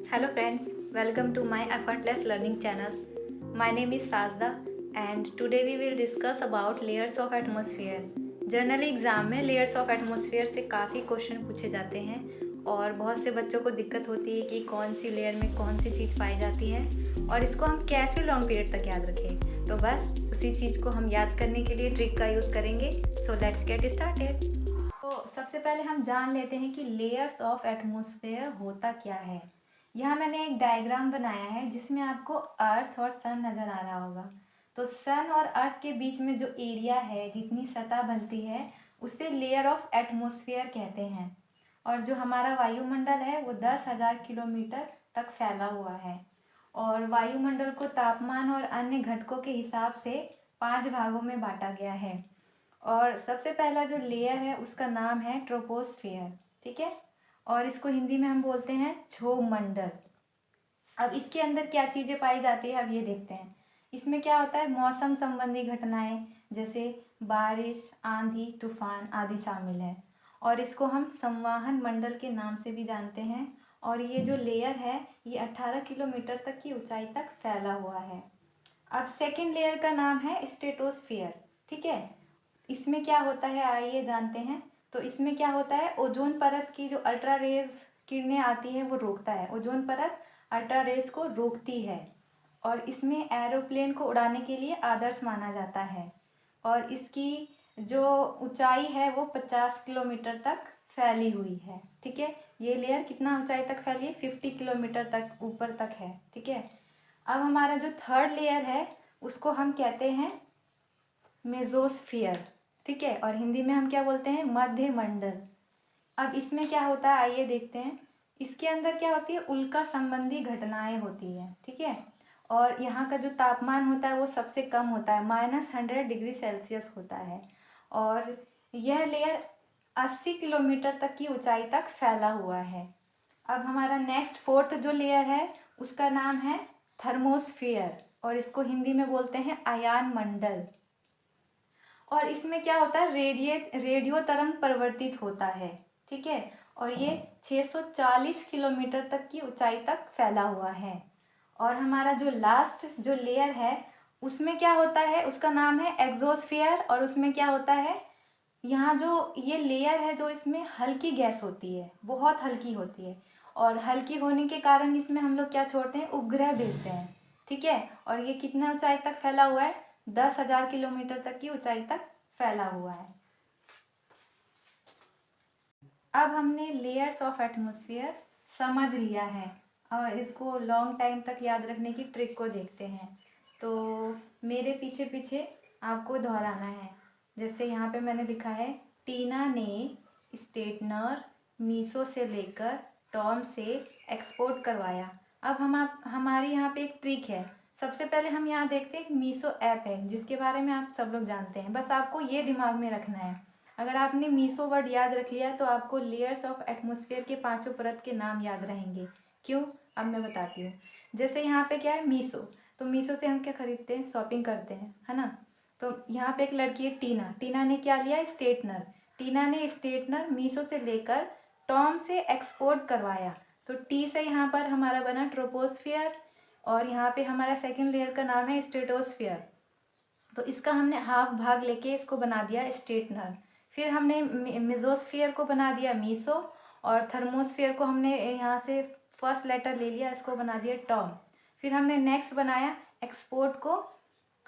Hello friends, welcome to my effortless learning channel. My name is Sajda and today we will discuss about layers of atmosphere. Generally exam में layers of atmosphere से काफ़ी question पूछे जाते हैं और बहुत से बच्चों को दिक्कत होती है कि कौन सी लेयर में कौन सी चीज़ पाई जाती है और इसको हम कैसे लॉन्ग पीरियड तक याद रखें। तो बस उसी चीज़ को हम याद करने के लिए ट्रिक का यूज़ करेंगे। So let's get started. तो सबसे पहले हम जान लेते हैं कि लेयर्स ऑफ एटमॉस्फेयर होता क्या है। यहाँ मैंने एक डायग्राम बनाया है जिसमें आपको अर्थ और सन नज़र आ रहा होगा। तो सन और अर्थ के बीच में जो एरिया है, जितनी सतह बनती है, उसे लेयर ऑफ एटमॉस्फेयर कहते हैं। और जो हमारा वायुमंडल है वो 10,000 किलोमीटर तक फैला हुआ है। और वायुमंडल को तापमान और अन्य घटकों के हिसाब से 5 भागों में बांटा गया है। और सबसे पहला जो लेयर है उसका नाम है ट्रोपोस्फियर, ठीक है। और इसको हिंदी में हम बोलते हैं क्षोभ मंडल। अब इसके अंदर क्या चीज़ें पाई जाती है, अब ये देखते हैं। इसमें क्या होता है, मौसम संबंधी घटनाएं जैसे बारिश, आंधी, तूफान आदि शामिल है। और इसको हम संवहन मंडल के नाम से भी जानते हैं। और ये जो लेयर है ये 18 किलोमीटर तक की ऊंचाई तक फैला हुआ है। अब सेकंड लेयर का नाम है स्ट्रेटोस्फियर, ठीक है। इसमें क्या होता है आइए जानते हैं। तो इसमें क्या होता है, ओजोन परत की जो अल्ट्रा रेज किरणें आती हैं वो रोकता है। ओजोन परत अल्ट्रा रेज को रोकती है और इसमें एरोप्लेन को उड़ाने के लिए आदर्श माना जाता है। और इसकी जो ऊंचाई है वो 50 किलोमीटर तक फैली हुई है, ठीक है। ये लेयर कितना ऊंचाई तक फैली है, 50 किलोमीटर तक ऊपर तक है, ठीक है। अब हमारा जो थर्ड लेयर है उसको हम कहते हैं मेसोस्फियर, ठीक है। और हिंदी में हम क्या बोलते हैं, मध्य मंडल। अब इसमें क्या होता है आइए देखते हैं। इसके अंदर क्या होती है, उल्का संबंधी घटनाएं होती है, ठीक है। और यहाँ का जो तापमान होता है वो सबसे कम होता है, -100 डिग्री सेल्सियस होता है। और यह लेयर 80 किलोमीटर तक की ऊंचाई तक फैला हुआ है। अब हमारा नेक्स्ट फोर्थ जो लेयर है उसका नाम है थर्मोस्फियर और इसको हिंदी में बोलते हैं अयान मंडल। और इसमें क्या होता है, रेडियो तरंग परिवर्तित होता है, ठीक है। और ये 640 किलोमीटर तक की ऊंचाई तक फैला हुआ है। और हमारा जो लास्ट जो लेयर है उसमें क्या होता है, उसका नाम है एक्सोस्फियर। और उसमें क्या होता है, यहाँ जो ये लेयर है जो इसमें हल्की गैस होती है, बहुत हल्की होती है। और हल्की होने के कारण इसमें हम लोग क्या छोड़ते हैं, उपग्रह भेजते हैं, ठीक है। और ये कितना ऊंचाई तक फैला हुआ है, 10,000 किलोमीटर तक की ऊंचाई तक फैला हुआ है। अब हमने लेयर्स ऑफ एटमॉस्फेयर समझ लिया है और इसको लॉन्ग टाइम तक याद रखने की ट्रिक को देखते हैं। तो मेरे पीछे पीछे आपको दोहराना है। जैसे यहाँ पे मैंने लिखा है, टीना ने स्ट्रेटनर मीशो से लेकर टॉम से एक्सपोर्ट करवाया। अब हमारी यहाँ पे एक ट्रिक है। सबसे पहले हम यहाँ देखते हैं, मीशो ऐप है जिसके बारे में आप सब लोग जानते हैं। बस आपको ये दिमाग में रखना है। अगर आपने मीशो वर्ड याद रख लिया तो आपको लेयर्स ऑफ एटमॉस्फेयर के 5 परत के नाम याद रहेंगे। क्यों, अब मैं बताती हूँ। जैसे यहाँ पे क्या है, मीशो। तो मीशो से हम क्या खरीदते हैं, शॉपिंग करते हैं, है ना। तो यहाँ पे एक लड़की है टीना। टीना ने क्या लिया, स्ट्रेटनर। टीना ने स्ट्रेटनर मीशो से लेकर टॉम से एक्सपोर्ट करवाया। तो टी से यहाँ पर हमारा बना ट्रोपोस्फियर। और यहाँ पे हमारा सेकेंड लेयर का नाम है स्ट्रेटोस्फियर। तो इसका हमने हाफ भाग लेके इसको बना दिया स्ट्रेटनर। फिर हमने मेसोस्फियर को बना दिया मीशो। और थर्मोस्फियर को हमने यहाँ से फर्स्ट लेटर ले लिया, इसको बना दिया टॉम। फिर हमने नेक्स्ट बनाया एक्सपोर्ट को।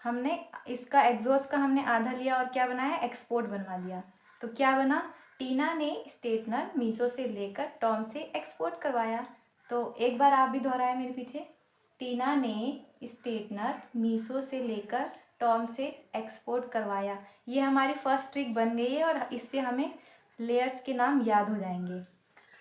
हमने इसका एग्जॉस्ट का हमने आधा लिया और क्या बनाया, एक्सपोर्ट बनवा दिया। तो क्या बना, टीना ने स्ट्रेटनर मीशो से लेकर टॉम से एक्सपोर्ट करवाया। तो एक बार आप भी दोहराए मेरे पीछे, टीना ने स्ट्रेटनर मीशो से लेकर टॉम से एक्सपोर्ट करवाया। ये हमारी फर्स्ट ट्रिक बन गई है और इससे हमें लेयर्स के नाम याद हो जाएंगे।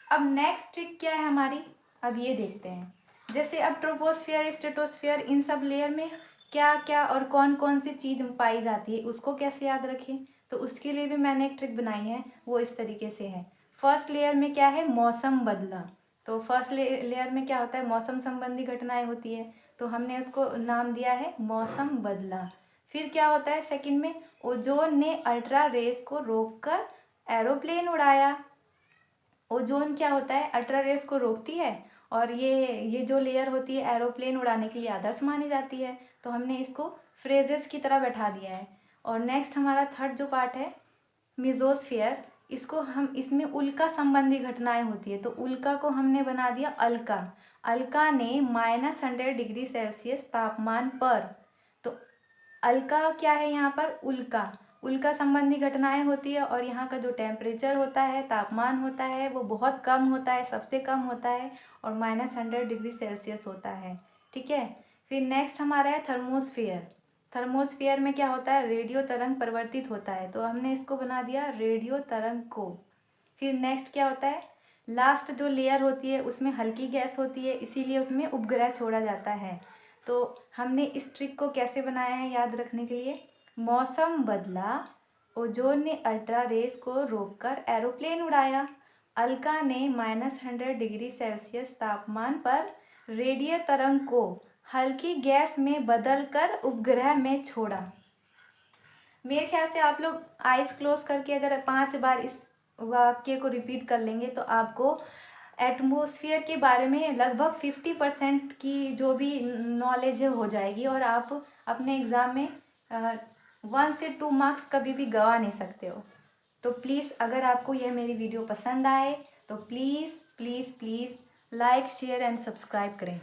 अब नेक्स्ट ट्रिक क्या है हमारी, अब ये देखते हैं। जैसे अब ट्रोपोस्फियर, स्ट्रेटोस्फियर, इन सब लेयर में क्या क्या और कौन कौन सी चीज़ पाई जाती है, उसको कैसे याद रखें। तो उसके लिए भी मैंने एक ट्रिक बनाई है, वो इस तरीके से है। फर्स्ट लेयर में क्या है, मौसम बदला। तो फर्स्ट लेयर में क्या होता है, मौसम संबंधी घटनाएं होती है। तो हमने उसको नाम दिया है मौसम बदला। फिर क्या होता है सेकंड में, ओजोन ने अल्ट्रा रेस को रोककर एरोप्लेन उड़ाया। ओजोन क्या होता है, अल्ट्रा रेस को रोकती है और ये जो लेयर होती है एरोप्लेन उड़ाने के लिए आदर्श मानी जाती है, तो हमने इसको फ्रेजेस की तरह बैठा दिया है। और नेक्स्ट हमारा थर्ड जो पार्ट है मेसोस्फीयर, इसको हम इसमें उल्का संबंधी घटनाएं होती है, तो उल्का को हमने बना दिया अल्का। अल्का ने -100 डिग्री सेल्सियस तापमान पर, तो अल्का क्या है यहाँ पर, उल्का, उल्का संबंधी घटनाएं होती है और यहाँ का जो टेम्परेचर होता है, तापमान होता है, वो बहुत कम होता है, सबसे कम होता है और -100 डिग्री सेल्सियस होता है। ठीक है। फिर नेक्स्ट हमारा है थर्मोस्फियर। थर्मोस्फियर में क्या होता है, रेडियो तरंग परिवर्तित होता है, तो हमने इसको बना दिया रेडियो तरंग को। फिर नेक्स्ट क्या होता है, लास्ट जो लेयर होती है उसमें हल्की गैस होती है, इसीलिए उसमें उपग्रह छोड़ा जाता है। तो हमने इस ट्रिक को कैसे बनाया है याद रखने के लिए, मौसम बदला, ओजोन ने अल्ट्रा रेस को रोककर एरोप्लेन उड़ाया, अल्का ने -100 डिग्री सेल्सियस तापमान पर रेडियो तरंग को हल्की गैस में बदलकर उपग्रह में छोड़ा। मेरे ख्याल से आप लोग आइज क्लोज करके अगर 5 बार इस वाक्य को रिपीट कर लेंगे तो आपको एटमॉस्फेयर के बारे में लगभग 50% की जो भी नॉलेज है हो जाएगी और आप अपने एग्ज़ाम में 1 से 2 मार्क्स कभी भी गंवा नहीं सकते हो। तो प्लीज़ अगर आपको यह मेरी वीडियो पसंद आए तो please please please like share and subscribe करें।